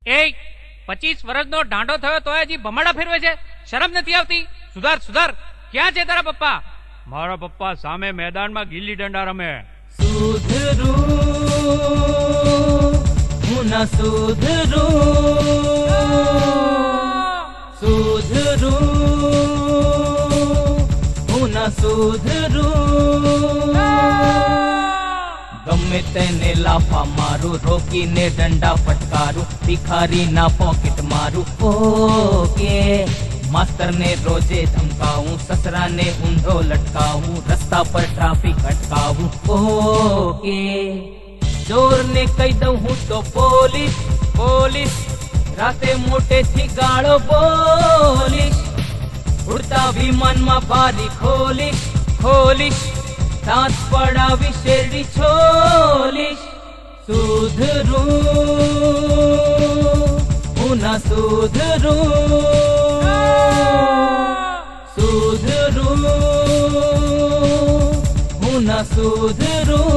એ 25 વર્ષનો ડાંડો થયો તો હજી ભમાડા ફેરવે છે, શરમ નથી આવતી? સુધાર સુધાર. ક્યાં છે તારા પપ્પા? મારા પપ્પા સામે મેદાનમાં ગિલ્લી દંડા રમે. સુધરું હું ન સુધરું, સુધરું હું ન સુધરું. ગમે તેને લાફા મારું, રોકીને દંડા ફટકારું, ભિખારીના પોકેટ મારું. ઓકે માસ્ટર ને રોજે ધમકાવું, સસરાને ઊંધો લટકાવું, રસ્તા પર ટ્રાફિક અટકાવું. ઓકે ચોર ને કહી દઉં હું તો પોલીસ, પોલીસ રાતે મોટેથી ગાળો બોલીશ, ઉડતા વિમાનમાં બારી ખોલીશ, ખોલીશ દાંત પડાવી શેરડી છોલીશ. સુધરું હું ન સુધરું, સુધરું હું ન સુધરું.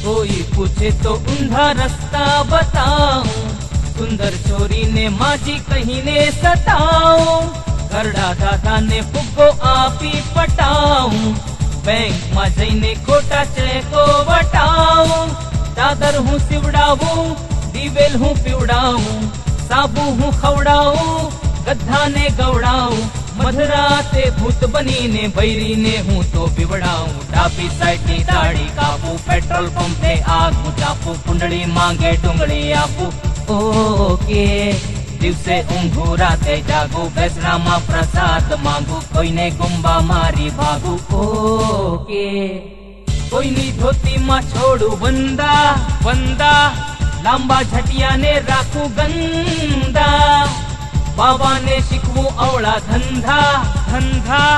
कोई पूछे तो ऊंधा रास्ता बताऊं, सुंदर छोरी ने माजी कहीं ने सताऊं, घरડા દાદા ને ફુગ્ગો આપી પટાऊं, બેંક માં જઈને ખોટા ચેકો વટાऊं, ચાદર હું સીવડાવું, દિવેલ હું પીવડાવું, સાબુ હું ખવડાવું, ગધાને ગવડાવું, મધરાતે ભૂત બનીને બૈરીને હું તો પીવડાવું. ડાબી સાઈડની દાઢી કાપું, પેટ્રોલ પંપે આગ હું ચાપું, કુંડળી માંગે ડુંગળી આપું. ઓકે દિવસે ઊંઘું રાતે જાગું, બેસણામાં પ્રસાદ માંગું, કોઈને ગુંબા મારી ભાગું. ઓકે કોઈની ધોતીમાં છોડું વંદા, વંદા લાંબા ઝટિયાને રાખું ગંદા, બાબાને શીખવું અવળા ધંધા, ધંધા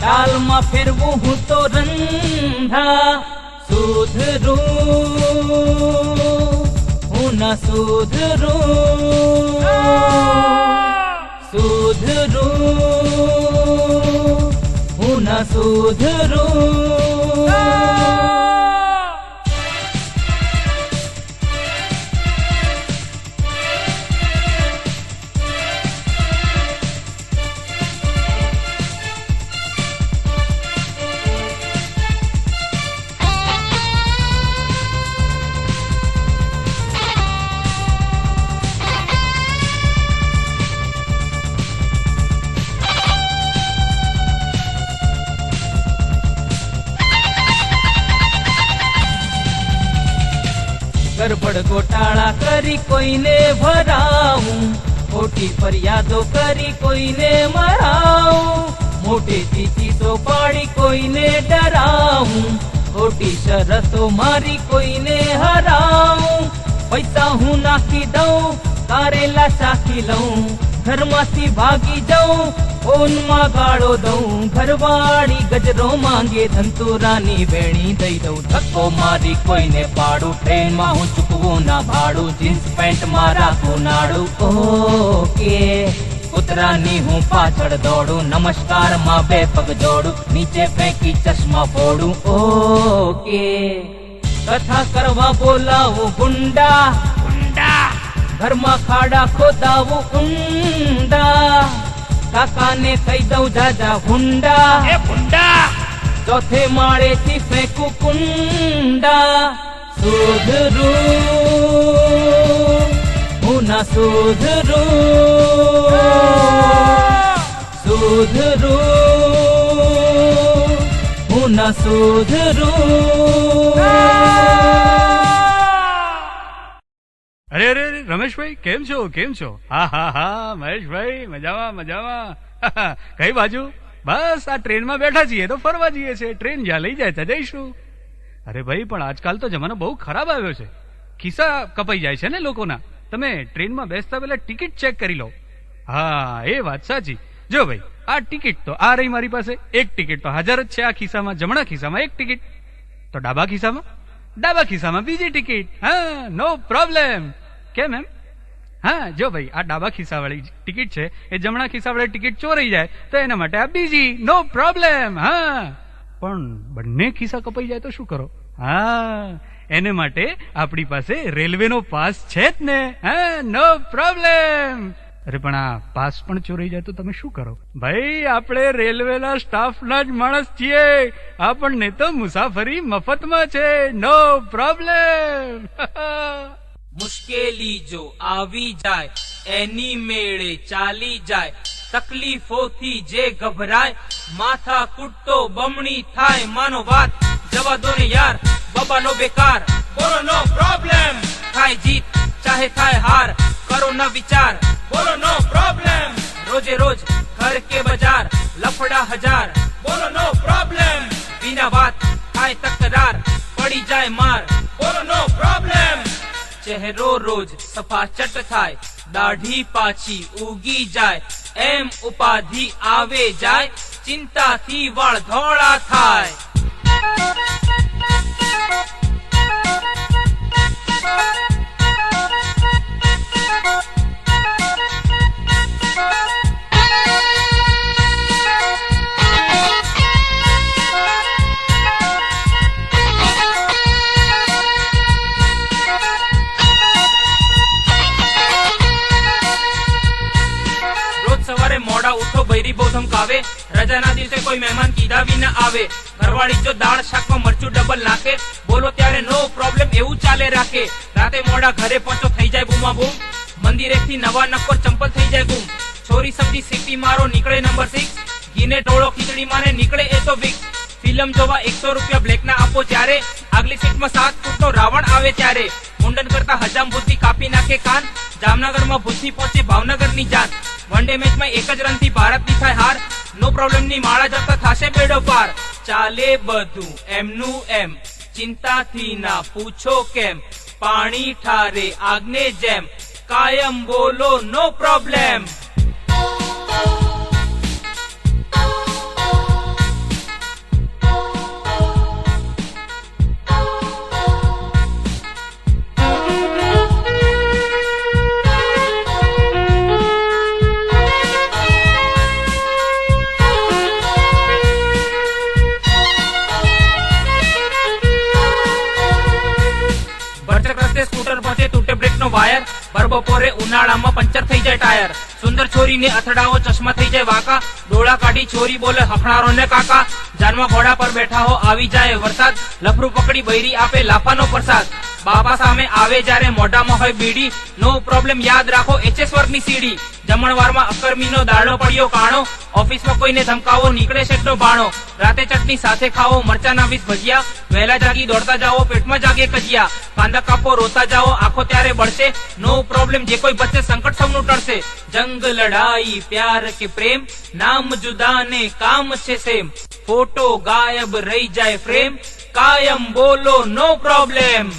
દાલમાં ફેરવું હું તો રંધા. સુધરું હું ન સુધરું, સુધરું હું ન સુધરું. ગરબડ ગોટાળા કરી કોઈને ભરાવું, ખોટી ફરિયાદો કરી કોઈને મરાવું, મોટેથી ચીસો પાડી કોઈને ડરાવું, ખોટી શરતો મારી કોઈને હરાવું. પૈસા હું નાખી દઉં, કારેલા ચાખી લઉં, ઘરમાંથી ભાગી જાઉં, ફોનમાં ગાળો દઉં, ઘરવાળી ગજરો માંગે, ધંતુરાની વેણી દઈ દઉં, ધક્કો મારી કોઈને પાડું, ટ્રેનમાં હું ચૂકવું ના ભાડું, જીન્સ પેન્ટમાં રાખું નાડું. ઓકે કૂતરાની હું પાછળ દોડું, નમસ્કારમાં બે પગ જોડું, નીચે ફેંકી ચશ્મા ફોડું. ઓકે કથા કરવા બોલાવું ગુંડા, ગુંડા ઘરમાં ખાડા ખોદાવું ઊંડા, કાકાને કહી દઉં જાજા હુંડા, એ હુંડા ચોથે માળેથી ફેંકું કુંડા. સુધરું હું ન સુધરું, સુધરું હું ન સુધરું. અરે અરે રમેશભાઈ કેમ છો, કેમ છો? હા હા હા મહેશભાઈ મજામાં મજામાં. કઈ બાજુ? બસ આ ટ્રેનમાં બેઠા છીએ તો ફરવા જઈએ છીએ, ટ્રેન જ્યાં લઈ જાય ત્યાં જઈશું. અરે ભાઈ પણ આજકાલ તો જમાનો બહુ ખરાબ આવ્યો છે, ખિસ્સા કપાઈ જાય છે ને લોકોના. તમે ટ્રેનમાં બેસતા પહેલા ટિકિટ ચેક કરી લો. હા એ વાત સાચી. જો ભાઈ આ ટિકિટ તો આ રહી મારી પાસે, એક ટિકિટ તો હાજર જ છે આ ખિસ્સામાં. જમણા ખિસ્સામાં એક ટિકિટ, તો ડાબા ખિસ્સામાં બીજી ટિકિટ. હા નો પ્રોબ્લેમ. કેમ એમ? હા જો ભાઈ આ ડાબા ખિસ્સાવાળી ટિકિટ છે, એ જમણા ખિસ્સાવાળી ટિકિટ ચોરાઈ જાય તો એના માટે આ બીજી, નો પ્રોબ્લેમ. હા પણ બંને ખિસ્સા કપાઈ જાય તો શું કરો? હા એને માટે આપણી પાસે રેલવેનો પાસ છે જ ને. હા નો પ્રોબ્લેમ. અરે પણ આ પાસ પણ ચોરાઈ જાય તો તમે શું કરો? ભાઈ આપણે રેલવેના સ્ટાફના જ માણસ છીએ, આપણને તો મુસાફરી મફતમાં છે, નો પ્રોબ્લેમ. મુશ્કેલી જો આવી જાય એની મેળે ચાલી જાય, તકલીફોથી જે ગભરાય માથા કૂટતો બમણી થાય. માનો વાત જવા દો ને યાર, બાબાનો બેકાર, બોલો નો પ્રોબ્લેમ. થાય જીત ચાહે થાય હાર, કરો ન વિચાર, બોલો નો પ્રોબ્લેમ. રોજે રોજ ઘર કે બજાર લફડા હજાર, બોલો નો પ્રોબ્લેમ. बिना વાત થાય તકરાર, પડી જાય માર, બોલો નો પ્રોબ્લેમ. ચહેરો રોજ સફાચટ થાય, દાઢી પાછી ઉગી જાય, એમ ઉપાધિ આવે જાય, ચિંતાથી વાળ ધોળા થાય. સવારે મોડા ઉઠો બૈરી બહુ ધમકાવે, રજાના દિવસે કોઈ મહેમાન કીધા વિના આવે, ઘરવાળી જો દાળ શાકમાં મરચું ડબલ નાખે, બોલો ત્યારે નો પ્રોબ્લેમ એવું ચાલે રાખે. રાતે મોડા ઘરે પહોંચો થઈ જાય બૂમા બૂમ, મંદિરેથી નવા નક્કોર ચંપલ થઈ જાય ગુમ. છોરી સમજી સીટી મારો નીકળે નંબર 6, ઘીને ટોળો ખીચડી માને નીકળે એ તો વિક્સ. ફિલ્મ જોવા 100 રૂપિયા બ્લેક ના આપો ત્યારે, આગલી સીટમાં 7 ફૂટનો રાવણ આવે ત્યારે. મુંડન કરતા હજામ ભૂતથી કાપી નાખે કાન, જામનગરમાં ભૂતથી પહોંચે ભાવનગરની જાન. વન ડે મેચમાં એક જ રનથી ભારતની થાય હાર, નો પ્રોબ્લેમ ની માળા જતા થાશે બેડો પાર. ચાલે બધું એમનું એમ, ચિંતાથી ના પૂછો કેમ, પાણી ઠારે આગને જેમ, કાયમ બોલો નો પ્રોબ્લેમ. સ્કૂટર પહોંચે તૂટે બ્રેક નો વાયર, ભર બપોરે ઉનાળામાં પંચર થઈ જાય ટાયર. સુંદર છોરીને અથડાવો ચશ્મા થઈ જાય વાકા, ડોળા કાઢી છોરી બોલે હફણારો ને કાકા. જાનમાં ઘોડા પર બેઠા હો આવી જાય વરસાદ, લફરું પકડી બૈરી આપે લાફાનો પ્રસાદ. બાપા સામે આવે જ્યારે મોઢામાં હોય બીડી, નો પ્રોબ્લેમ યાદ રાખો HS વર્ગની સીડી. જમણવારમાં અકર્મીનો દાડો પડ્યો કાણો, ઓફિસમાં કોઈને ધમકાવો નીકળે શેઠનો બાણો. રાતે ચટણી સાથે ખાવો મરચાના 20 ભજીયા, વહેલા જાગી દોડતા જાઓ પેટમાં જાગે કજિયા. કાંદા કાપો રોતા જાઓ આંખો ત્યારે બળશે, નો પ્રોબ્લેમ જે કોઈ બચે સંકટ સૌનું ટળશે. જંગ લડાઈ પ્યાર કે પ્રેમ, નામ જુદા ને કામ છે સેમ, ફોટો ગાયબ રહી જાય ફ્રેમ, કાયમ બોલો નો પ્રોબ્લેમ.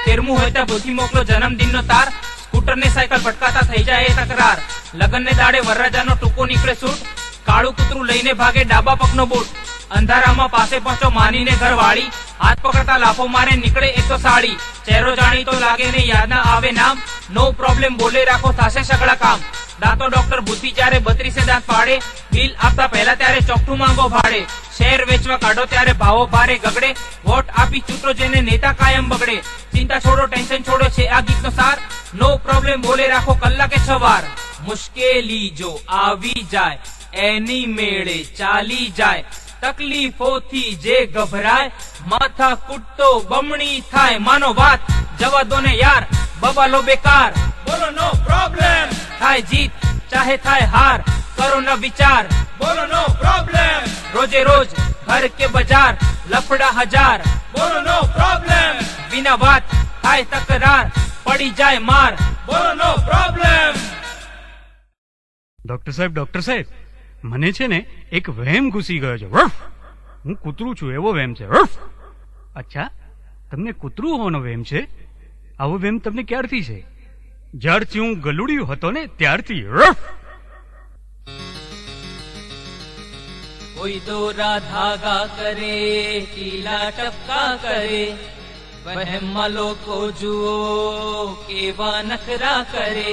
તેરમું હોય ત્યાં ભૂથી મોકલો જન્મદિનનો તાર, સ્કૂટર ને સાયકલ ભટકાતા થઈ જાય એ તકરાર. લગન ને દાડે વરરાજાનો ટૂંકો નીકળે સૂટ, કાળું કૂતરું લઈને ભાગે ડાબા પગનો બૂટ. અંધારામાં પાસે પહોંચો માનીને ઘર વાળી, હાથ પકડતા લાફો મારે નીકળે એ તો સાડી. ચહેરો જાણી તો લાગે ને યાદ ના આવે નામ, નો પ્રોબ્લેમ બોલે રાખો થાશે સગળા કામ. દાંતો ડોક્ટર બુદ્ધિ જ્યારે 32 દાંત પાડે, બિલ આપતા પહેલા ત્યારે ચોકઠું માંગો ભાડે. શેર વેચવા કાઢો ત્યારે ભાવો ભારે ગગડે, વોટ આપી ચૂંટો જેને નેતા કાયમ બગડે. ચિંતા છોડો ટેન્શન છોડો છે આ ગીતનો સાર, નો પ્રોબ્લેમ બોલે રાખો કલાકે 6 વાર. મુશ્કેલી જો આવી જાય એની મેળે ચાલી જાય, તકલીફોથી જે ગભરાય, માથા કૂટતો બમણી થાય. માનો વાત, જવા દો ને યાર, બબાલો બેકાર. બોલો નો પ્રોબ્લેમ. થાય જીત ચાહે થાય હાર, કરો ન વિચાર. બોલો નો પ્રોબ્લેમ. રોજે રોજ ઘર કે બજાર, લફડા હજાર. બોલો નો પ્રોબ્લેમ. વિના વાત થાય તકરાર, પડી જાય માર. બોલો નો પ્રોબ્લેમ. ડોક્ટર સાહેબ, મને છે ને એક વહેમ ઘૂસી ગયો છે. વફ! હું કૂતરું છું એવો વહેમ છે. વફ! અચ્છા, તમને કૂતરું હોવાનો વહેમ છે? આવો વહેમ તમને ક્યારથી છે? જ્યારથી હું ગલુડિયું હતો ને ત્યારથી. વફ! कोई दोरा धागा करे, टीला टपका करे, वहम લોકો જુઓ કેવા નખરા કરે.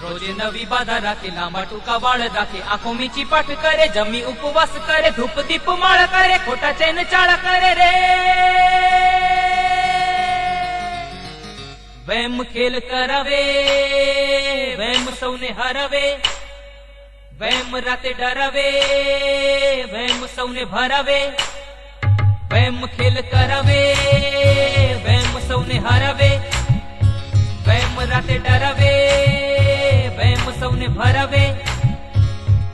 રોજે નવી બાધા રાખે, લાંબા ટૂંકા વાળ રાખે, આંખો મીચી પાઠ કરે, જમી ઉપવાસ કરે, ધૂપ દીપ માળ કરે, ખોટા ચેન ચાળ કરે રે. વેમ ખેલ કરાવે, વેમ સૌને હરાવે, વેમ રાતે ડરાવે, વેમ સૌને ભરાવે. વેમ ખેલ કરાવે, વેમ સૌને હરાવે, વેમ રાતે ડરાવે, વેમ સૌને ભરાવે.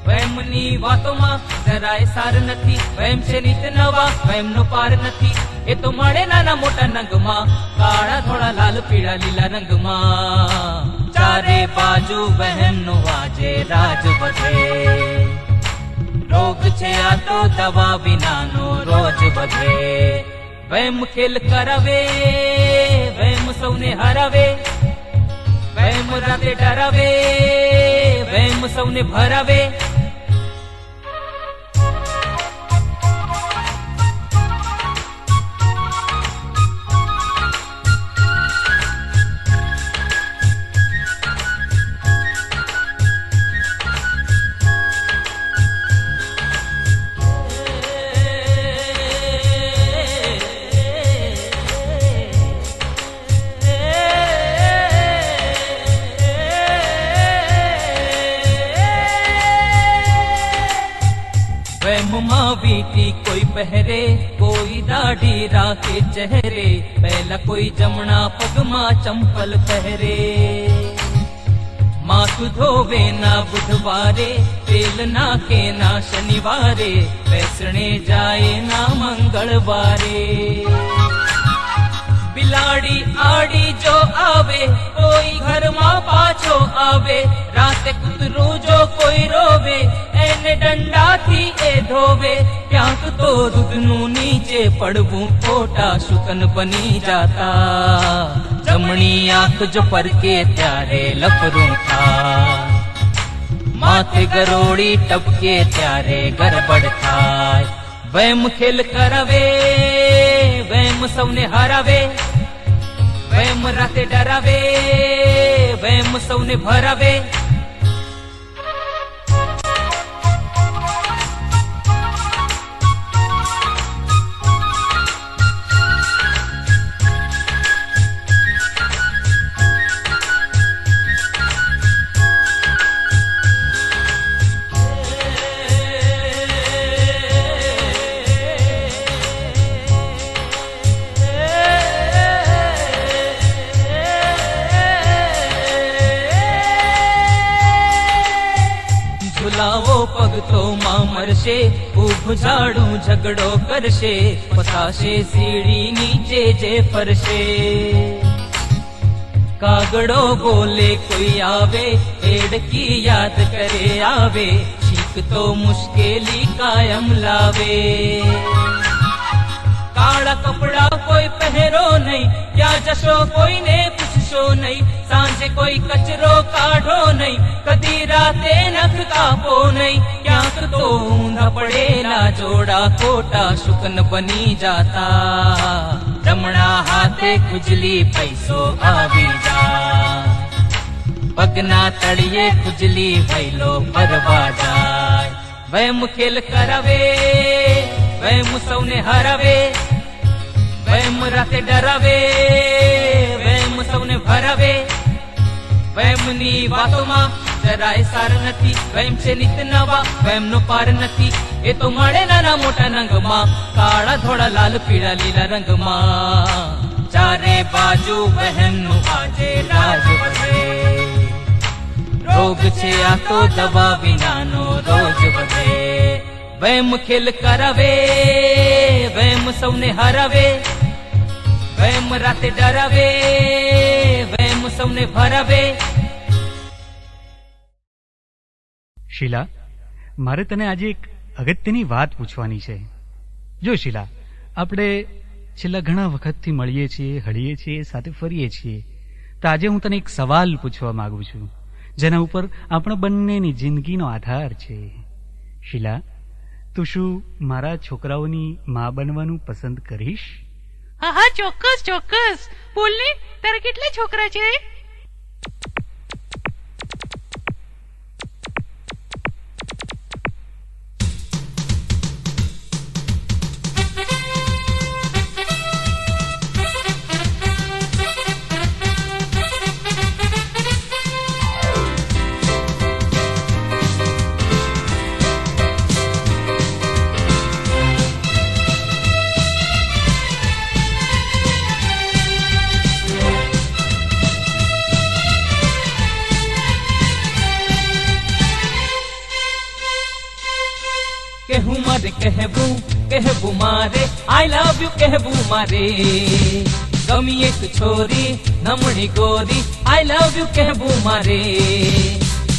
વેમની વાતોમાં જરાય સાર નથી, વેમ છે નિત નવા, વેમનો પાર નથી. એ તો મળે નાના મોટા નંગમાં, કાળા ધોળા લાલ પીળા લીલા રંગમાં. ચારે બાજુ વહેમનો આજે રાજ વધે, રોગ છે આ તો દવા વિનાનો રોજ વધે. વેમ ખેલ કરાવે, વેમ સૌને હરાવે, વેમ રાતે ડરાવે, વેમ સૌને ભરાવે. વેમમાં વીટી કોઈ પહેરે, કોઈ દાઢી રાખે ચહેરે, પહેલા કોઈ જમણા પગમાં ચંપલ પહેરે. માથું ધોવે ના બુધવારે, તેલ નાખે ના શનિવારે, બેસણે જાય ના મંગળવારે. બિલાડી આડી જો આવે, કોઈ ઘરમાં પાછો આવે, રાતે કૂતરું જો કોઈ રોવે, એને દંડાથી એ ધોવે. ક્યાંક તો દૂધનું નીચે પડવું, ખોટા શુકન બની જાતા. જમણી આંખ જો પરકે ત્યારે લફરું થાય, માથે ગરોળી ટપકે ત્યારે ગરબડ થાય. વેમ ખેલ કરાવે, વેમ સૌને હરાવે, વેમ રાતે ડરાવે, વેમ સૌને ભરાવે. ઝુલાવો પગ તો માં મરશે, ઊભ ઝાડું ઝઘડો કરશે, પતાશે સીડી નીચે જે ફરશે. કાગડો બોલે કોઈ આવે, એડકી યાદ કરે આવે, છીક તો મુશ્કેલી કાયમ લાવે. કાળા કપડા કોઈ પહેરો નહીં, ક્યાં જશો કોઈને પૂછશો નહીં, સાંજે કોઈ કચરો કાઢો નહીં, કદી રાતે નખ કાપો નહીં. ક્યાંક તો ઊંધા પડેલા જોડા ખોટા શુકન બની જાતા. જમણા હાથે ખુજલી પૈસો આવી જાય, પગના તળિયે ખુજલી વૈલો ફરવા જાય. વેમ ખેલ કરાવે, વેમ સૌને હરાવે, વેમ રાતે ડરાવે, વેમ સૌને ભરાવે. વેમની વાતોમાં જરાય સાર નથી. વહેમ છે નિત નવા, વહેમનો પાર નથી. એ તો મળે નાના મોટા રંગમાં, કાળા ધોળા લાલ પીળા લીલા રંગમાં. ચારે બાજુ વહેમનું આજે રાજ વધે. રોગ છે આ તો દવા વિનાનો રોજ વધે. વહેમ ખેલ કરાવે, વહેમ સૌને હરાવે. વહેમ રાતે ડરાવે, વહેમ સૌને ભરાવે. શીલા, મારે તને આજે એક અગત્યની વાત પૂછવાની છે. જો શીલા, આપણે છેલ્લા ઘણા વખતથી મળીએ છીએ, હળીએ છીએ, સાથે ફરીએ છીએ. તો આજે હું તને એક સવાલ પૂછવા માંગુ છું, જેના ઉપર આપણા બંનેની જિંદગીનો આધાર છે. શીલા, તું શું મારા છોકરાઓની મા બનવાનું પસંદ કરીશ? હા હા, ચોક્કસ ચોક્કસ. બોલ ને, તારા કેટલા છોકરા છે? કહેવું મારે કહેવું, કહેવું મારે, આઈ લવ યુ કહેવું મારે. ગમી એક છોરી નમણી ગોરી, આઈ લવ યુ કહેવું મારે.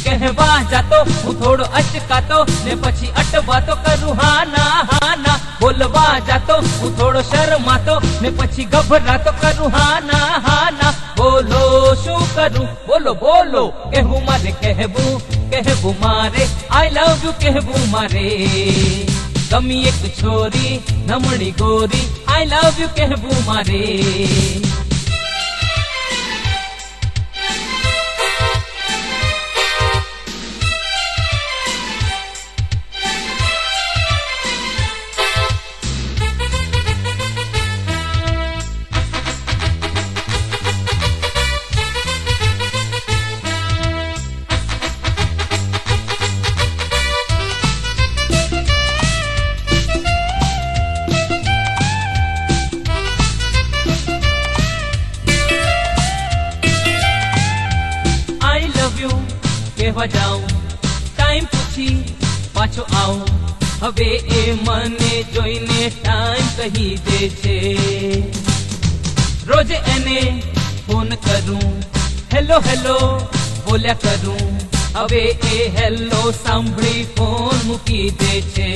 કહેવા જાતો હું થોડો અચકાતો, ને પછી અટવાતો કરું હા ના. બોલવા જાતો હું થોડો શરમાતો, ને પછી ગભરાતો કરું હા ના. બોલો શું કરું, બોલો બોલો. કહેવું મારે કહેવું, કહેવું મારે, આઈ લવ યુ કહેવું મારે. ગમી એક છોરી નમણી ગોરી, આઈ લવ યુ કહેવું મારે. કહેવા જાઉં, ટાઈમ પૂછી પાછો આવું. હવે એ મને જોઈને ટાઈમ કહી દે છે. રોજ એને ફોન કરું, હેલો હેલો બોલ્યા કરું. હવે એ હેલો સાંભળી ફોન મૂકી દે છે.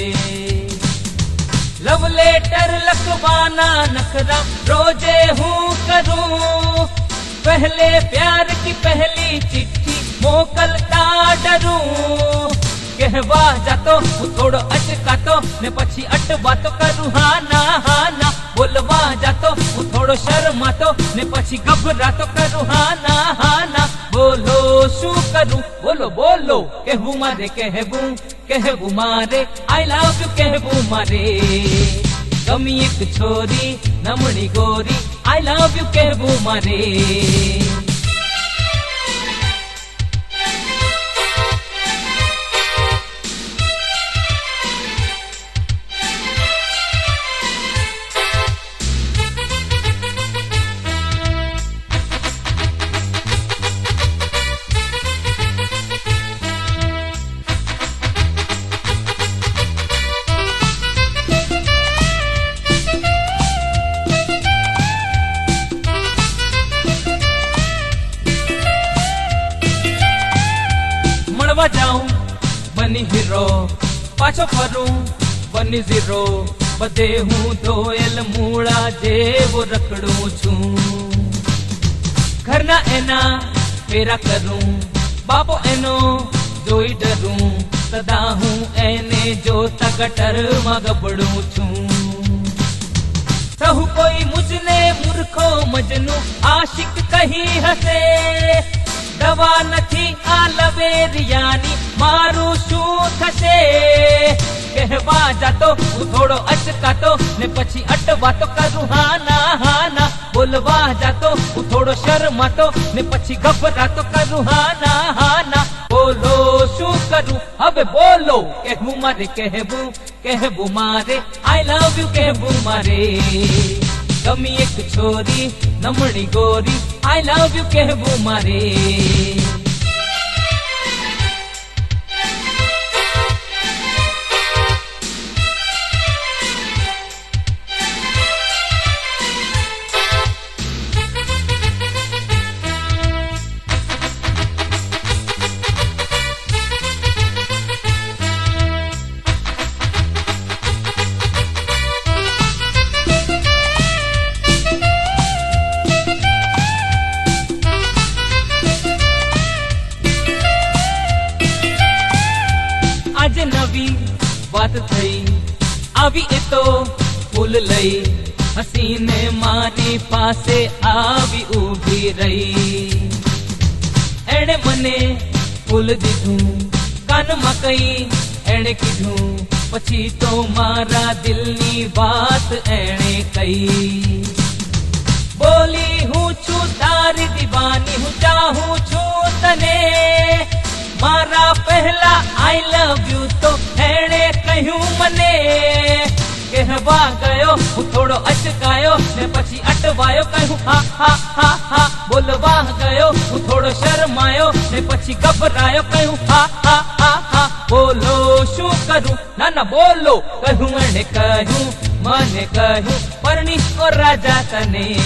લવ લેટર લખવાના નખરા રોજે હું કરું. पहले प्यार की पहली चिट्ठी मोकलता डरूं. कहवा जातो હું થોડો અચકાતો, ને પછી અટવાતો કરું હા ના. બોલવા જાતો હું થોડો શરમાતો, ને પછી ગભરાતો કરું હા ના. બોલો શું કરું, બોલો બોલો. કહેવું મારે કહેવું, કહેવું મારે, આઈ લવ યુ કહેવું મારે. ગમી એક છોરી નમણી ગોરી, આઈ લવ યુ કહેવું મારે. જાઉં બની હીરો, પાછો ફરું બની ઝીરો. બધે હું ધોયેલ મૂળા જેવો રખડું છું. ઘરના એના ફેરા કરું, બાપો એનો જોઈ ડરું. સદા હું એને જોતા ગટરમાં ગબડું છું. સહુ કોઈ મુજને મૂર્ખો મજનુ આશિક કહી હશે. દવા નથી આ લવેરિયાની, મારું શું થશે. કહેવા જાતો હું થોડો અચકાતો, ને પછી અટવાતો કરું હા ના. બોલવા જાતો હું થોડો શરમાતો, ને પછી ગભરાતો કરું હા ના. બોલો શું કરું હવે બોલો કહેવું મારે કહેવું મારે આઈ લવ યુ કહેવું મારે ગમી એક છોરી નમણી ગોરી આઈ લવ યુ કહેવું મારે આજે નવી વાત થઈ આવી એ તો ફૂલ લઈ હસીને મારી પાસે આવી ઊભી રહી એણે મને ફૂલ દીધું કાનમાં કઈ એણે કીધું પછી તો મારા દિલની વાત એણે કહી બોલી હું છું તારી દીવાની હું ચાહું છું તને મારા પહેલા આઈ લવ યુ તો એણે કહ્યું મને કહેવા ગયો હું થોડો અચકાયો ને પછી અટવાયો કહ્યું હા હા હા હા બોલવા ગયો હું થોડો શરમાયો ને પછી ગભરાયો કહ્યું હા હા હા હા બોલો શું કરું ના ના બોલો કહ્યું એણે કહ્યું મને કહ્યું પરણીશ ઓ રાજા તને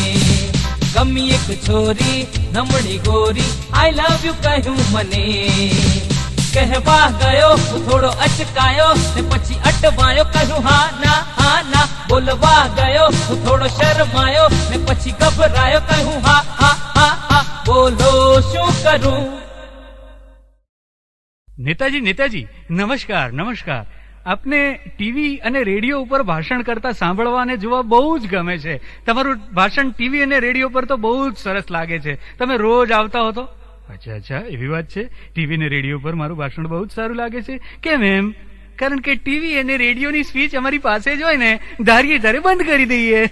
ગમી એક છોરી નમણી ગોરી આઈ લવ યુ કહ્યું મને કહેવા ગયો હું થોડો અચકાયો ને પછી અટવાયો કહ્યું હા ના બોલવા ગયો હું થોડો શરમાયો ને પછી ગભરાયો કહ્યું હા હા હા હા બોલો શું કરું નેતાજી નમસ્કાર આપને ટીવી અને રેડિયો ઉપર ભાષણ કરતા સાંભળવા અને જોવા બહુ જ ગમે છે તમારું ભાષણ ટીવી અને રેડિયો પર તો બહુ જ સરસ લાગે છે તમે રોજ આવતા હો તો અચ્છા એવી વાત છે ટીવી અને રેડિયો પર મારું ભાષણ બહુ જ સારું લાગે છે કેમ એમ કારણ કે ટીવી અને રેડિયોની સ્પીચ અમારી પાસે જ હોય ને ધારીએ ત્યારે બંધ કરી દઈએ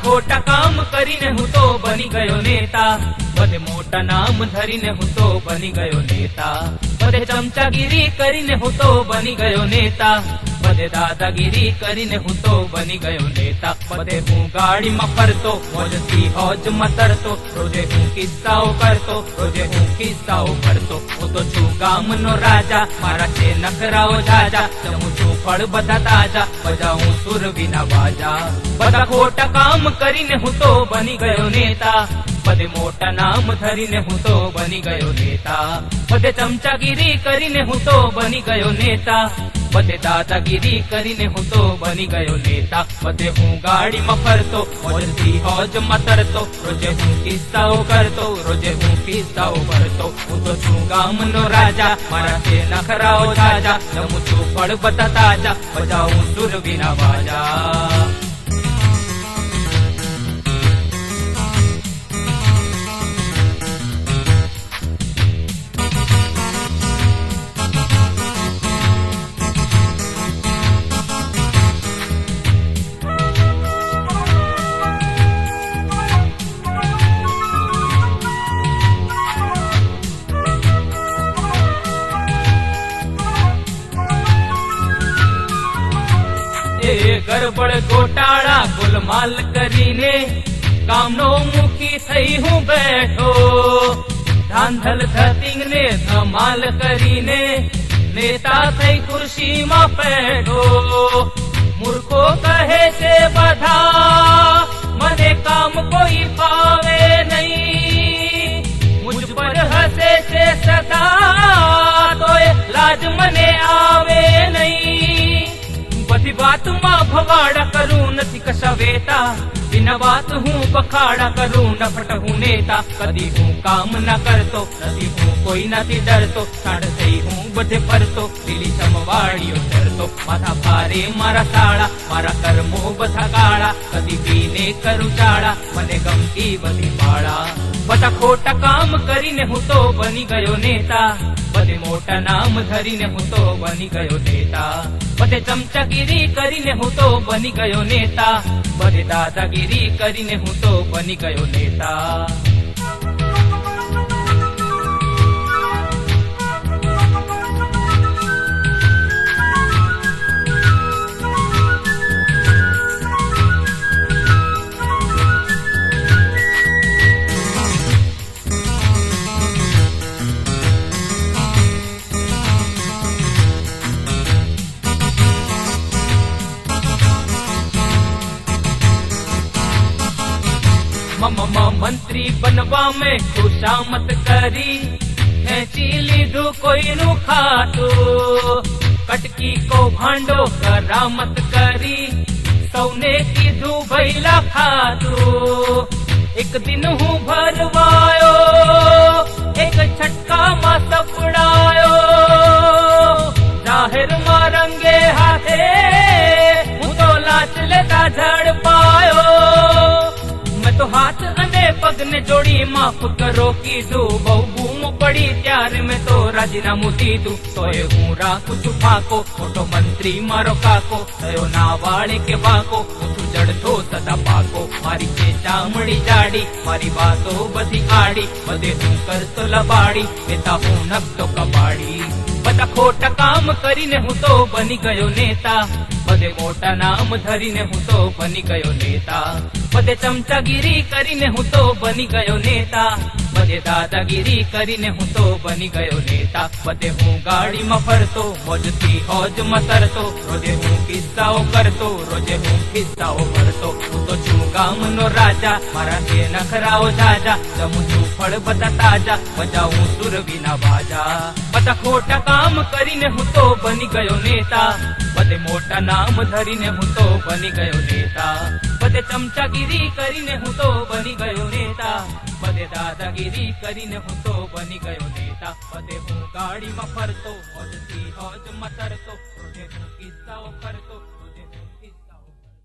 ખોટા કામ કરીને હું તો બની ગયો નેતા બધે મોટા નામ ધરીને હું તો બની ગયો નેતા બધે ચમચાગીરી કરીને હું તો બની ગયો નેતા બધે દાદાગીરી કરીને હું તો બની ગયો નેતા બધે હું ગાડીમાં ફરતો મોજથી હોજમાં તરતો રોજે હું કિસ્સાઓ કરતો હું તો છું ગામનો રાજા મારા છે નખરાઓ જાજા જમું છું ફળ બધા તાજા બજાવું સુર વિના વાજા બધા ખોટા કામ કરીને હું તો બની ગયો નેતા બધે મોટા નામ ધરીને હું તો બની ગયો નેતા બધે ચમચાગીરી કરીને હું તો બની ગયો નેતા બધે દાદાગીરી કરીને હું તો બની ગયો નેતા બધે હું ગાડીમાં ફરતો મોજથી હોજમાં તરતો રોજે હું કિસ્સાઓ કરતો હું તો છું ગામનો રાજા મારા છે નખરાઓ જાજા જમું છું ફળ બધા તાજા બજાવું સુર વિના વાજા ગરબડ ગોટાળા ગોલમાલ કરીને કામનો મુખી થઈ હું બેઠો ધાંધલ ધતિંગ ને ધમાલ કરીને નેતા થઈ ખુરશીમાં બેઠો મૂર્ખો કહે છે બધા મને કામ કોઈ ફાવે નહીં મુझ પર હસે છે સદા તોય લાજ મને આવે નહીં સીધી વાતમાં ભવાડા કરું નથી કશા વેતા, બિના વાત હું બખાડા કરું નફટ હું નેતા. કદી હું કામ ના કરતો નથી, હું કોઈ નથી ડરતો, સાડ થઈ હું બધે ફરતો, લીલી ચમવાળીઓ ચરતો. માથા ભારે મારા સાળા, મારા કર્મો બધા ગાળા, કદી પીને કરું ચાળા, મને ગમતી બધી પાળા. બધા ખોટા કામ કરીને હું તો બની ગયો નેતા, બધે મોટા નામ ધરીને હું તો બની ગયો નેતા. બધે ચમચાગીરી કરીને હું તો બની ગયો નેતા, બધે દાદાગીરી કરીને હું તો બની ગયો નેતા. મંત્રી બનવા મેં ખુશામત કરી, ખેંચી લીધું કોઈનું ખાતું, કટકી કૌભાંડો કરામત કરી, સૌને કીધું ભૈલા ખાતું. એક દિન હું ભરવાયો, એક છટકામાં સપડાયો, જાહેરમાં રંગે હાથે હું તો લાચ લેતા ઝડપાયો. તો હાથ અને પગને જોડી માફ કરો કીધું, બહુ બૂમ પડી ત્યારે મેં તો રાજીનામું દીધું. તોય હું રાખું છું ફાકો, મોટો મંત્રી મારો કાકો, થયો ના વાળે કે વાકો, હું છું જડતો સદા પાકો. મારી છે ચામડી જાડી, મારી વાતો બધી આડી, બધે હું કરતો લબાડી, બેતા હું નખતો કબાડી. બધા ખોટા કામ કરીને હું તો બની ગયો નેતા, બધે મોટા નામ ધરીને હું તો બની ગયો નેતા. બધે ચમચાગીરી કરીને હું તો બની ગયો નેતા, બધે દાદાગીરી કરીને હું તો બની ગયો નેતા. બધે હું ગાડીમાં ફરતો, મોજથી હોજમાં તરતો, રોજે હું કિસ્સાઓ કરતો, રોજે હું કિસ્સાઓ કરતો. હું તો છું ગામનો રાજા, મારા તે નખરાઓ જાજા, જમું છું ફળ બધા તાજા, બજાવું સુરવીના બાજા. બધા ખોટા કામ કરીને હું તો બની ગયો નેતા, બધે મોટા નામ ધરીને હું તો બની ગયો નેતા. બધે ચમચાગીરી કરીને હું તો બની ગયો નેતા, બધે દાદાગીરી કરીને હું તો બની ગયો નેતા. બધે હું ગાડીમાં ફરતો, હોજથી હોજમાં તરતો, રોજે હું કિસ્સાઓ કરતો, રોજે હું કિસ્સાઓ કરતો.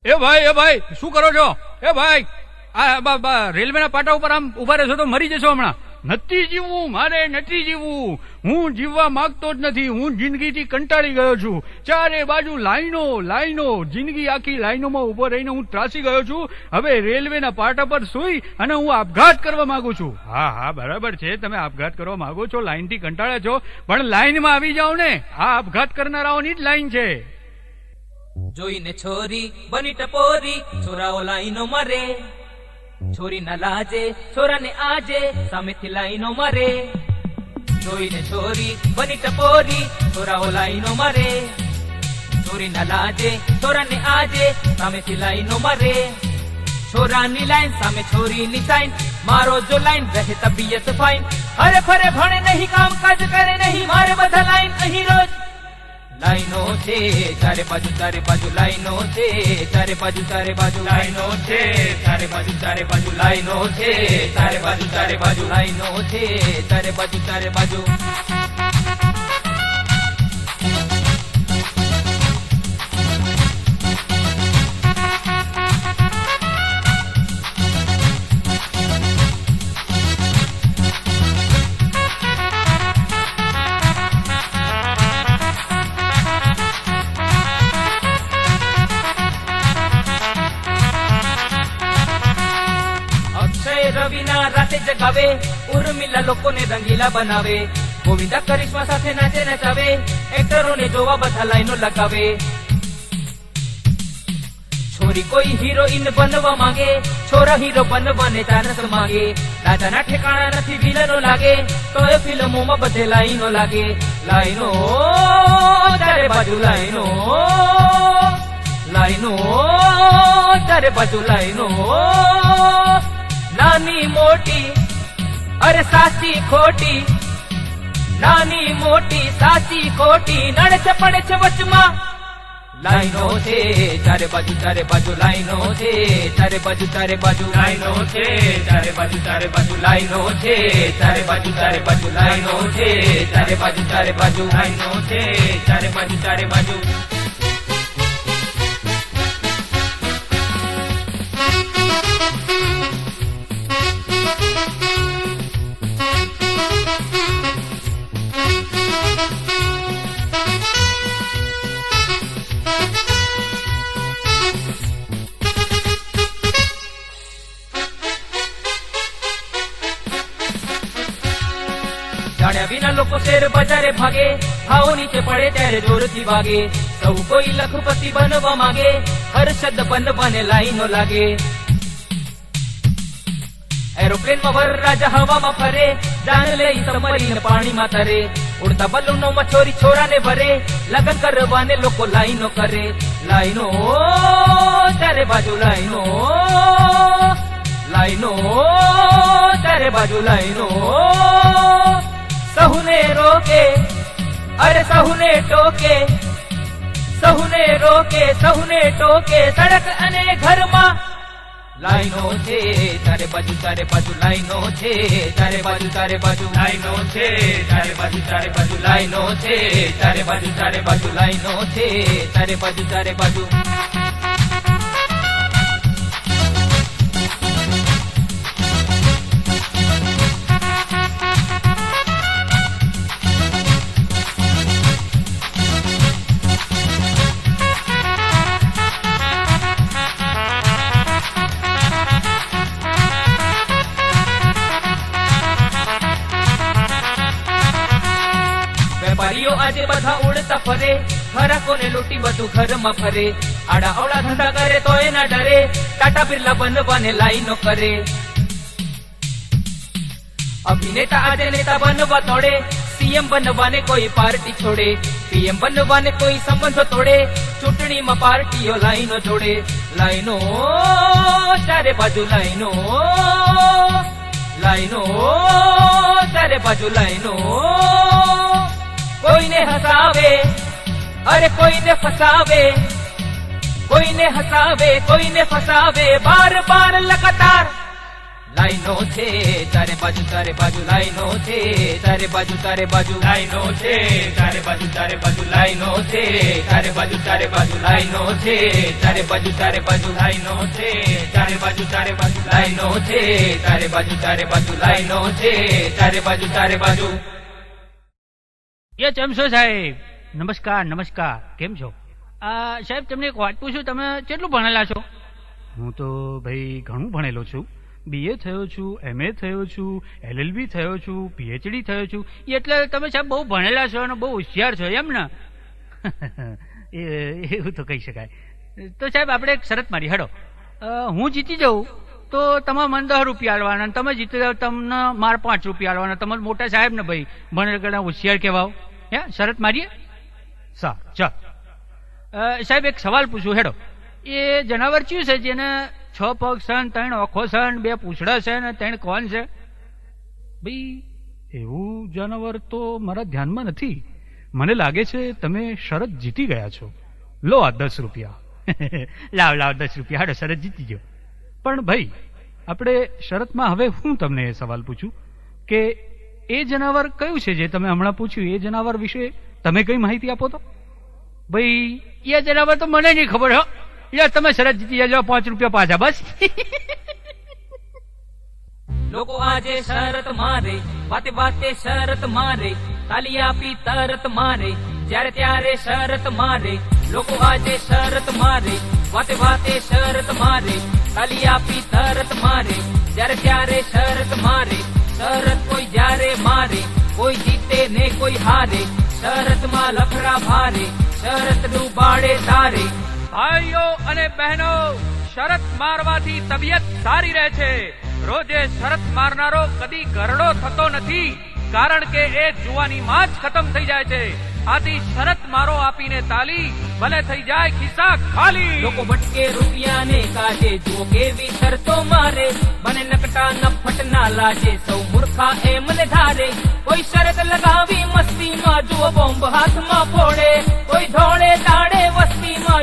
એ ભાઈ શું કરો છો? એ ભાઈ આ રેલવેના પાટા ઉપર આમ ઉભા રહેશો તો મરી જશો હમણાં. નથી જીવવું, મારે નથી જીવવું, હું જીવવા માંગતો જ નથી, હું જિંદગીથી કંટાળી ગયો છું. ચારે બાજુ લાઈનો લાઈનો, જિંદગી આખી લાઈનોમાં ઉભો રહીને હું ત્રાસી ગયો છું. હવે રેલવેના પાટા પર સુઈ અને હું આપઘાત કરવા માંગુ છું. હા બરાબર છે, તમે આપઘાત કરવા માંગો છો, લાઈનથી કંટાળ્યા છો, પણ લાઈનમાં આવી જાઓ ને. આ આપઘાત કરનારાઓની જ લાઈન છે. જોઈને છોરી બની ટપોરી, છોરાઓ લાઈનો મરે, છોરી ના લાજે છોરાને આજે, સામેથી લાઈનો મરે. જોઈને છોરી બની ટપોરી, છોરાઓ લાઈનો મરે, છોરી ના લાજે છોરાને આજે, સામેથી લાઈનો મરે. છોરાની લાઈન સામે છોરીની સાઈન, મારો જો લાઈન રહે તબિયત ફાઈન. અરે ફરે ભણે નહીં, કામ કાજ કરે નહીં, મારે બધા લાઈન અહીં રોજ. લાઈનો છે ચારે બાજુ લાઈનો છે, ચારે બાજુ લાઈનો છે, ચારે બાજુ લાઈનો છે, ચારે બાજુ લાઈનો છે, ચારે બાજુ. રવિના રાતે જગાવે, ઉર્મિલા લોકોને રંગીલા બનાવે, ગોવિંદા કરિશ્મા સાથે નાચે નચાવે, એક્ટરોને જોવા બધા લાઈનો લગાવે. છોરી કોઈ હિરોઈન બનવા માંગે, છોરા હીરો બનવાને ચાન્સ માંગે. રાજાના ઠેકાણા નથી વિલનો લાગે, તો એ ફિલ્મોમાં બધે લાઈનો લાગે. લાઈનો ચારે બાજુ લાઈનો, લાઈનો ચારે બાજુ લાઈનો. નાની મોટી અરે સાચી ખોટી, નાની મોટી સાચી ખોટી, નડે છે પડે છે વચમાં લાઈનો છે ચારે બાજુ લાઈનો છે ચારે બાજુ લાઈનો છે ચારે બાજુ લાઈનો છે ચારે બાજુ લાઈનો છે ચારે બાજુ લાઈનો છે ચારે બાજુ જાણ્યા વિના લોકો શેર બજારે ભાગે, ભાવ નીચે પડે ત્યારે જોરથી વાગે. સૌ કોઈ લખપતિ બનવા માંગે, હર્ષદ બનવાને લાઈનો લાગે. એરોપ્લેનમાં વરરાજા હવામાં ફરે, જાન લઈ સમરીને પાણીમાં તરે. ઉડતા બલૂનો મછોરી છોરાને ભરે, લગન કરવાને લોકો લાઈનો કરે. લાઈનો ચારે બાજુ લાઈનો, લાઈનો ચારે બાજુ લાઈનો. સહુને રોકે, અરે સહુને ટોકે, સહુને રોકે, સહુને ટોકે. સડક અને ઘરમાં લાઈનો છે ચારે બાજુ લાઈનો છે ચારે બાજુ લાઈનો છે ચારે બાજુ લાઈનો છે ચારે બાજુ લાઈનો છે ચારે બાજુ. વેપારીઓ આજે બધા ઉડતા ફરે, ઘરાકોને લૂંટી બધું ઘરમાં ફરે. આડા અવળા ધંધા કરે તો એના ડરે, ટાટા બિરલા બનવાને લાઈનો કરે. અભિનેતા આજે નેતા બનવા તોડે, સીએમ બનવાને કોઈ પાર્ટી છોડે. પીએમ બનવાને કોઈ સંબંધો તોડે, ચૂંટણીમાં પાર્ટીઓ લાઈનો જોડે. લાઈનો ચારે બાજુ લાઈનો, લાઈનો ચારે બાજુ લાઈનો. કોઈને હસાવે, અરે કોઈને ફસાવે, કોઈને હસાવે, કોઈને ફસાવે. બાર બાર લગાતાર લાઈનો છે ચારે બાજુ લાઈનો છે ચારે બાજુ લાઈનો છે ચારે બાજુ લાઈનો છે ચારે બાજુ લાઈનો છે ચારે બાજુ લાઈનો છે ચારે બાજુ લાઈનો છે ચારે બાજુ લાઈનો છે ચારે બાજુ. એ કેમ છો સાહેબ? નમસ્કાર નમસ્કાર, કેમ છો? સાહેબ તમને એક વાત પૂછું, તમે કેટલું ભણેલા છો? હું તો ભાઈ ઘણું ભણેલો છું. BA થયો છું, MA થયો છું, LLB થયો છું, PhD થયો છું. એટલે તમે સાહેબ બહુ ભણેલા છો અને બહુ હોશિયાર છો એમ ને? એવું તો કહી શકાય. તો સાહેબ આપણે એક શરત મારી, હેડો. હું જીતી જાઉં તો તમે મને 10 રૂપિયા આલવાના, તમે જીતી જાવ તમને મારે 5 રૂપિયા આલવાના. તમે મોટા સાહેબ ને ભાઈ, ભણેલા હોશિયાર કહેવાઓ. હે, શરત મારીએ? સારું ચાલ. સાહેબ એક સવાલ પૂછું, હેડો. એ જનાવર કયું છે જેને 6 પગ છે, 3 આંખો છે, 2 પૂંછડા છે ને 3 કોન છે? ભાઈ એવું જનાવર તો મારા ધ્યાનમાં નથી. મને લાગે છે તમે શરત જીતી ગયા છો. લો આ 10 રૂપિયા. લાવ 10 રૂપિયા, હાડો શરત જીતી ગયો. પણ ભાઈ આપણે શરતમાં હવે હું તમને એ સવાલ પૂછું કે એ જનાવર કયું છે જે તમે હમણાં પૂછ્યું? એ જનાવર વિશે તમે કઈ માહિતી આપો તો. ભાઈ એ જનાવર તો મને નહીં ખબર. હો યાર, તમે શરત જીતી જાય, 5 રૂપિયા પાછા બસ. લોકો આજે શરત મારે, વાતે વાતે શરત મારે, તાલી આપી તરત મારે, જ્યારે ત્યારે શરત મારે. લોકો આજે શરત મારે, વાતે વાતે શરત મારે, તાલી આપી તરત મારે, જ્યારે ત્યારે શરત મારે. શરત કોઈ જ્યારે મારે, કોઈ જીતે ને કોઈ હારે, શરતમાં લફડા ભારે, શરત ડૂબાડે તારે. ભાઈઓ અને બહેનો, શરત મારવાથી તબિયત સારી રહે છે. રોજે શરત મારનારો કદી ઘરડો થતો નથી, કારણ કે એ જુવાનીમાં જ ખતમ થઈ જાય છે. આથી શરત મારો આપીને તાલી, ભલે થઈ જાય ખિસ્સા ખાલી. લોકો ભટકે રૂપિયાને કાજે, જુઓ કેવી શરતો મારે, બને નકટા નફટ ના લાજે, સૌ મૂર્ખા એમને ધારે. કોઈ શરત લગાવી મસ્તીમાં, જુઓ બોમ્બ હાથમાં ફોડે, કોઈ ધોળે દાડે વસ્તીમાં,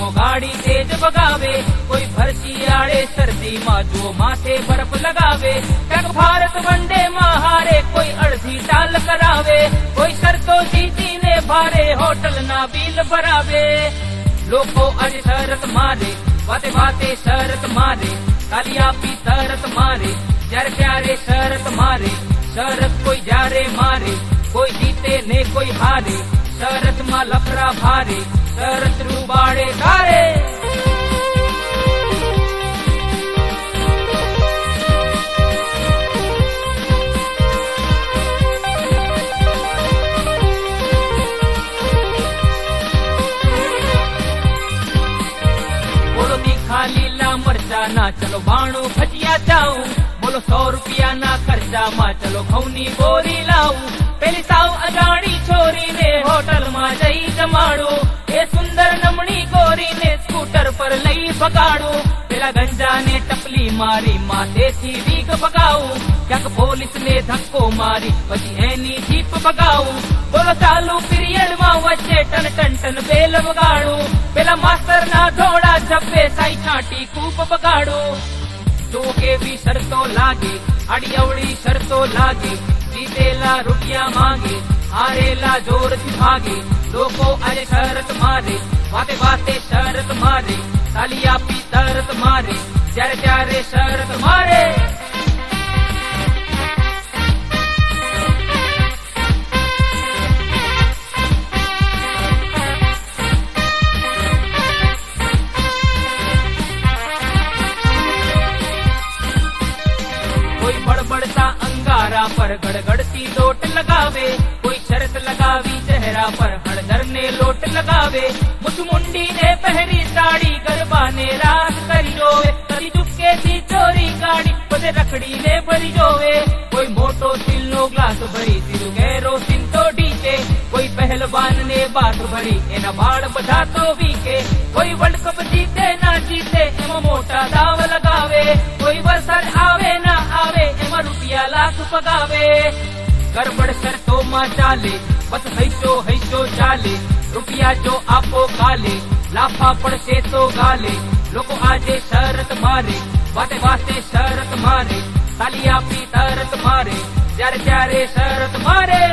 ધીમો ગાડી તેજ ભગાવે, કોઈ ભર શિયાળે શરદીમાં જુઓ માથે બરફ લગાવે, ક્યાંક ભારત વનડે માં હારે, કોઈ અડધી ચાલ કરાવે, કોઈ શરતો જીતીને ભારે હોટલના બિલ ભરાવે. લોકો આજે શરત મારે, વાતે વાતે શરત મારે, તાલી આપી તરત મારે, જ્યારે ત્યારે શરત મારે. શરત કોઈ જ્યારે મારે, કોઈ જીતે ને કોઈ હારે, શરતમાં લફરા ભારે, શરત રૂબાડે તારે. બોલો તીખા લીલા મરચા ના ચલો 92 ભજીયા જાઉં, બોલો 100 રૂપિયાના ખર્ચામાં ચલો ઘઉંની બોરી લાવું. પેલી સાવ અજાણી છોરીને હોટલમાં જઈ જમાડું, એ સુંદર નમણી ગોરીને સ્કૂટર પર લઈ ભગાડું. પેલા ગંજાને ટપલી મારી માથેથી વીગ ભગાવું, ક્યાંક પોલીસને ધક્કો મારી પછી એની જીપ ભગાવું. બોલો ચાલુ પીરિયડમાં વચ્ચે ટન ટન ટન બેલ વગાડું, પેલા માસ્ટરના ધોળા જબ્બે સાઈ છાંટી ખૂબ બગાડું. તો કેવી શરતો લાગે, આડી અવળી શરતો લાગે, જીતેલા રૂપિયા માંગે, હારેલા જોરથી ભાગે. લોકો આજે શરત મારે, વાતે વાતે શરત મારે, તાલી આપી તરત મારે, જ્યારે ત્યારે શરત મારે. કોઈ બળબડતા અંગારા પર ગડગડતી દોટ લગાવે, કોઈ શરત લગાવી ચહેરા પર હળદરને લોટ લગાવે. મુઠ મુંડીને પહેરી સાડી, ગરબાને રાસ કરી જોવે, કદી ચુપકેથી ચોરી કાઢી બધે રખડીને ભરી જોવે. કોઈ મોટો સ્ટીલનો ગ્લાસ ભરી સીધું કેરોસીન તો ઢીકે, કોઈ પહેલવાનને બાથ ભરી એના વાળ બધા તો વીકે. કોઈ વર્લ્ડ કપ જીતે ના જીતે એમાં મોટા દાવ લગાવે, કોઈ વરસાદ આવે ના આવે એમાં રૂપિયા લાખ પગાવે. ગરબડ શરતોમાં ચાલે, બસ હૈસો હૈસો ચાલે, રૂપિયા જો આપો કાલે, લાફા પડશે તો ગાલે. લોકો આજે શરત મારે, વાતે વાતે શરત મારે, તાલી આપી તરત મારે, જ્યારે ત્યારે શરત મારે.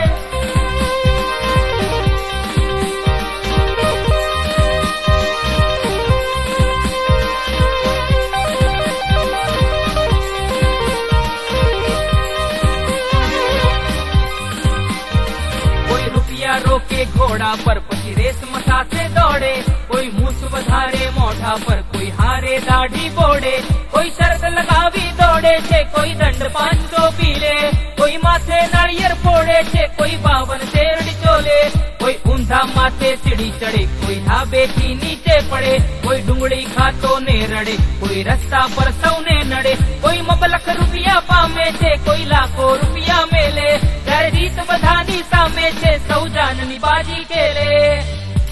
રોકે ઘોડા પર પછી રેસમાં સાથે દોડે, કોઈ મૂછ વધારે મોઢા પર, કોઈ હારે દાઢી બોડે. કોઈ શરત લગાવી દોડે છે, કોઈ દંડ 500 પીલે, કોઈ માથે નાળિયેર ફોડે છે, કોઈ 52 શેરડી ચોલે. કોઈ ઊંધા માથે સીડી ચડે, કોઈ ધાબેથી નીચે પડે, કોઈ ડુંગળી ખાતો ને રડે, કોઈ રસ્તા પર સૌને નડે. કોઈ મબલખ રૂપિયા પામે છે, કોઈ લાખો રૂપિયા મેલે, ત્યારે રીત બધાની સામે છે, સૌ જાનની બાજી ખેલે.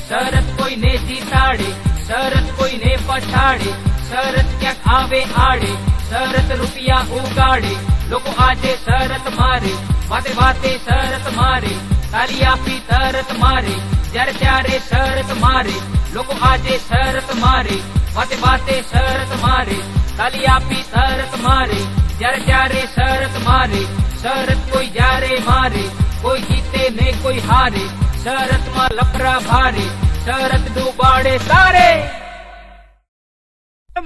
શરત કોઈને જીતાડે, શરત કોઈને પછાડે, શરત ક્યાંક આવે આડે, શરત રૂપિયા ઉગાડે. લોકો આજે શરત મારે, વાતે વાતે શરત મારે, તાલી આપી તરત મારે, જ્યારે ત્યારે શરત મારે. લોકો આજે શરત મારે, વાતે વાતે શરત મારે, તાલી આપી તરત મારે, જ્યારે ત્યારે શરત મારે. શરત કોઈ જ્યારે મારે, કોઈ જીતે ને કોઈ હારે, શરતમાં લફરા ભારે, શરત ડૂબાડે તારે.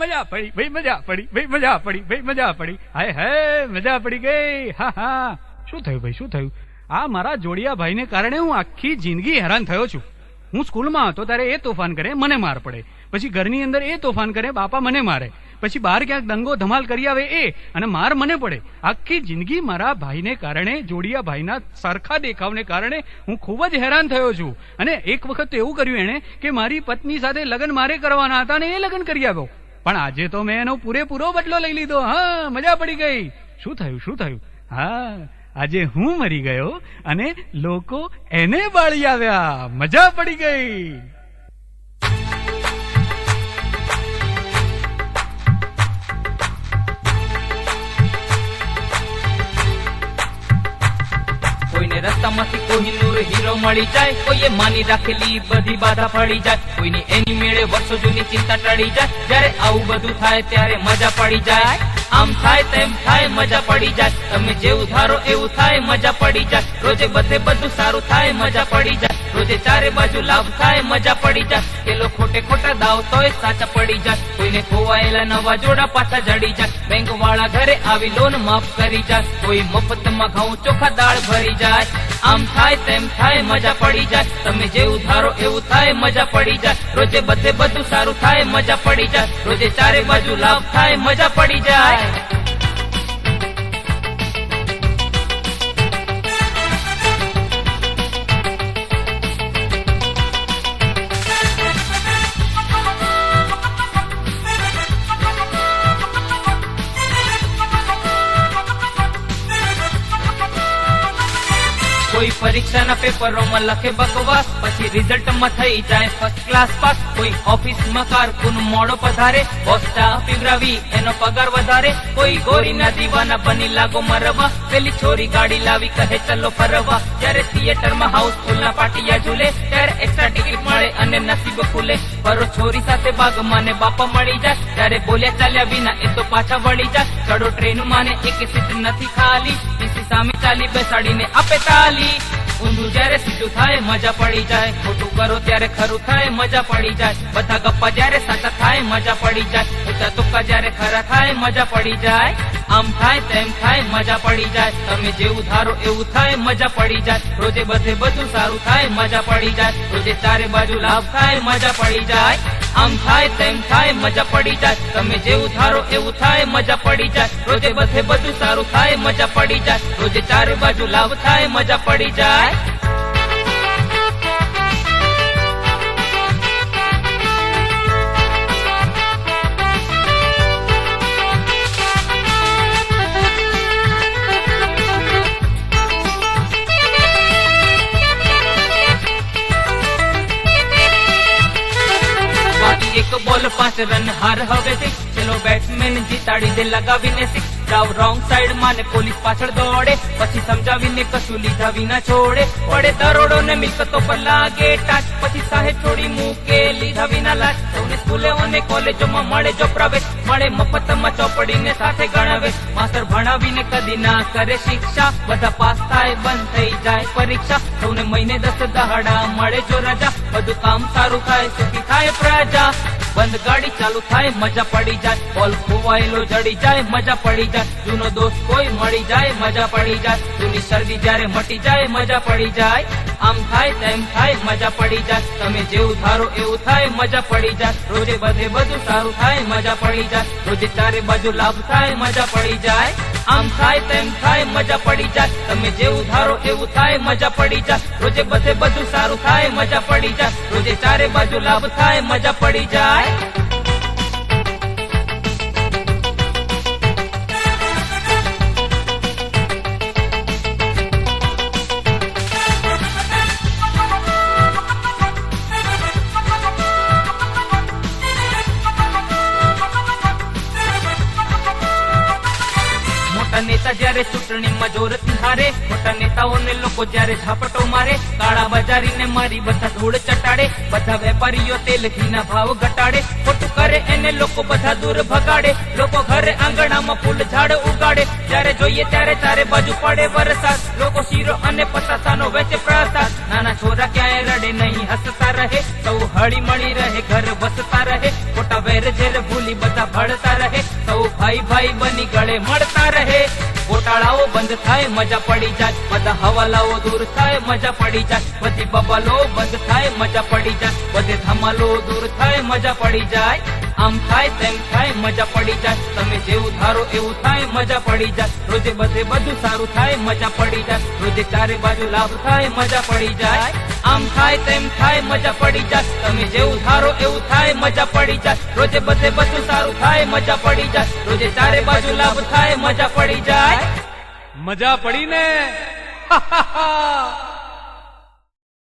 મજા પડી ભાઈ, મજા પડી ભાઈ, મજા પડી ભાઈ, મજા પડી. હાય હાય મજા પડી ગઈ. હા હા, શું થયું ભાઈ, શું થયું? આ મારા જોડિયા ભાઈને કારણે હું આખી જિંદગી હેરાન થયો છું. હું સ્કૂલમાં હતો ત્યારે એ તોફાન કરે, મને માર પડે. પછી ઘરની અંદર એ તોફાન કરે, બાપા મને મારે. પછી બહાર ક્યાંક દંગો ધમાલ કરી આવે એ, અને માર મને પડે. આખી જિંદગી મારા ભાઈને કારણે, જોડિયા ભાઈના સરખા દેખાવને કારણે હું ખૂબ જ હેરાન થયો છું. અને એક વખત તો એવું કર્યું એણે કે મારી પત્ની સાથે લગ્ન મારે કરવાના હતા અને એ લગ્ન કરી આવ્યો. પણ આજે તો મેં એનો પૂરેપૂરો બદલો લઈ લીધો. હા, મજા પડી ગઈ. શું થયું, શું થયું? હા, આજે હું મરી ગયો અને લોકો એને બાળી આવ્યા. મજા પડી ગઈ. કોઈને રસ્તા રસ્તામાંથી કોહિનૂર હીરો મળી જાય, કોઈએ માની રાખેલી બધી બાધા પડી જાય, કોઈની એની મેળે વર્ષો જૂની ચિંતા ટળી જાય. જ્યારે આવું બધું થાય ત્યારે મજા પડી જાય. આમ થાય તેમ થાય મજા પડી જાય, તમે જેવું ધારો એવું થાય મજા પડી જાય. રોજે બધે બધું સારું થાય મજા પડી જાય, રોજે ચારે બાજુ લાભ થાય મજા પડી જાય. પેલો ખોટે ખોટા દાવ તોય સાચા પડી જાય, કોઈને ખોવાયેલા નવા જોડા પાછા જડી જાય. બેંક વાળા ઘરે આવી લોન માફ કરી જાય, કોઈ મફતમાં ઘઉં ચોખા દાળ ભરી જાય. આમ થાય તેમ થાય મજા પડી જાય, તમે જેવું ધારો એવું થાય મજા પડી જાય. રોજે બધે બધું સારું થાય મજા પડી જાય, રોજે ચારે બાજુ લાભ થાય મજા પડી જાય. કોઈ પરીક્ષાના પેપરોમાં લખે બકવાસ, પછી રિઝલ્ટમાં થઈ જાય ફર્સ્ટ ક્લાસ પાસ. કોઈ ઓફિસમાં કારકુન મોડો પધારે, બોસ ચા પીવડાવી એનો પગાર વધારે. કોઈ ગોરીના દીવાના બની લાગો મરવા, પેલી છોરી ગાડી લાવી કહે ચલો ફરવા. જ્યારે થિયેટરમાં હાઉસફુલના પાટિયા ઝૂલે, ત્યારે એક્સ્ટ્રા ટિકિટ મળે અને નસીબ ખુલે. પરો છોરી સાથે બાગમાં ને બાપા મળી જાય, ત્યારે બોલ્યા ચાલ્યા વિના એ તો પાછા વળી જાય. ચડો ટ્રેનમાં ને એક સીટ નથી ખાલી, ટીસી સામે ચાલી બેસાડીને આપે તાલી. ઊંધું જ્યારે સીધું થાય મજા પડી જાય, ખોટું કરો ત્યારે ખરું થાય મજા પડી જાય. બધા ગપ્પા જ્યારે સાચા થાય મજા પડી જાય, ઊંચા તુક્કા જ્યારે ખરા થાય મજા પડી જાય. આમ થાય તેમ થાય મજા પડી જાય, તમે જેવું ધારો એવું થાય મજા પડી જાય. રોજે બધે બધું સારું થાય મજા પડી જાય, રોજે ચારે બાજુ લાભ થાય મજા પડી જાય. આમ થાય તેમ થાય મજા પડી જાય, તમે જેવું ધારો એવું થાય મજા પડી જાય. રોજે બધે બધું સારું થાય મજા પડી જાય, રોજે ચારે બાજુ લાભ થાય મજા પડી જાય. એક બોલ 5 રન હાર હવેથી, ચલો બેટ્સમેન જીતાડી દે લગાવીને સિક્સ. જાવ રોંગ સાઈડ માં ને પોલીસ પાછળ દોડે, પછી સમજાવીને કશું લીધા વિના છોડે. પડે દરોડો ને મિલકતો પર લાગે ટાચ, પછી સાહેબ છોડી મૂકે લીધા વિના લાચ. સૌને સ્કૂલે અને કોલેજોમાં મળે જો પ્રાઇવેટ, મળે મફતમાં ચોપડીને સાથે ગણાવે. માસ્ટર ભણાવીને કદી ના કરે શિક્ષા, બધા પાસ થાય બંધ થઈ જાય પરીક્ષા. સૌને મહિને 10 દહાડા મળે જો રજા, બધું કામ સારું થાય સુખી થાય પ્રજા. બંધ ગાડી ચાલુ થાય મજા પડી જાય, બોલ ખોવાયેલો જડી જાય મજા પડી જાય. જૂનો દોસ્ત કોઈ મળી જાય મજા પડી જાય, જૂની શરદી જ્યારે મટી જાય મજા પડી જાય. આમ થાય તેમ થાય મજા પડી જાય, તમે જેવું ધારો એવું થાય મજા પડી જાય. રોજે બધે બધું સારું થાય મજા પડી જાય, રોજે ચારે બાજુ લાભ થાય મજા પડી જાય. આમ થાય તેમ થાય મજા પડી જાય, તમે જેવું ધારો એવું થાય મજા પડી જાય. રોજે બધે બધું સારું થાય મજા પડી જાય, રોજે ચારે બાજુ લાભ થાય મજા પડી જાય. મોટા નેતા જ્યારે ચૂંટણીમાં જોરથી હારે, મોટા નેતાઓને લોકો જ્યારે ઝાપટો મારે. કાળા બજારીને મારી બધા ધૂળ ચટાડે, બધા વેપારીઓ તેલ ઘીના ભાવ ઘટાડે. ખોટું કરે એને લોકો બધા દૂર ભગાડે, લોકો ઘરે આંગણામાં ફૂલ ઝાડ ઉગાડે. જ્યારે જોઈએ ત્યારે ચારે બાજુ પડે વરસાદ, લોકો શીરો અને પતાસાનો વેચે પ્રસાદ. નાના છોરા ક્યાંય રડે નહીં હસતા રહે, સૌ હળી મળી રહે ઘર વસતા રહે. ખોટા વેર ઝેર ભૂલી બધા ભળતા રહે, સૌ ભાઈ ભાઈ બની ગળે મળતા રહે. ગોટાળાઓ બંધ થાય મજા પડી જાય, બધા હવાલાઓ દૂર થાય મજા પડી જાય. બધી બબાલો બંધ થાય મજા પડી જાય, બધે ધમાલો દૂર થાય મજા પડી જાય. આમ થાય તેમ થાય મજા પડી જાય, તમે જેવું ધારો એવું થાય મજા પડી જાય. રોજે બધે બધું સારું થાય મજા પડી જાય, રોજે ચારે બાજુ લાભ થાય મજા પડી જાય. આમ થાય તેમ થાય મજા પડી જાય, તમે જેવું ધારો એવું થાય મજા પડી જાય. રોજે બધે બધું સારું થાય મજા પડી જાય, રોજે ચારે બાજુ લાભ થાય મજા પડી જાય. મજા પડી ને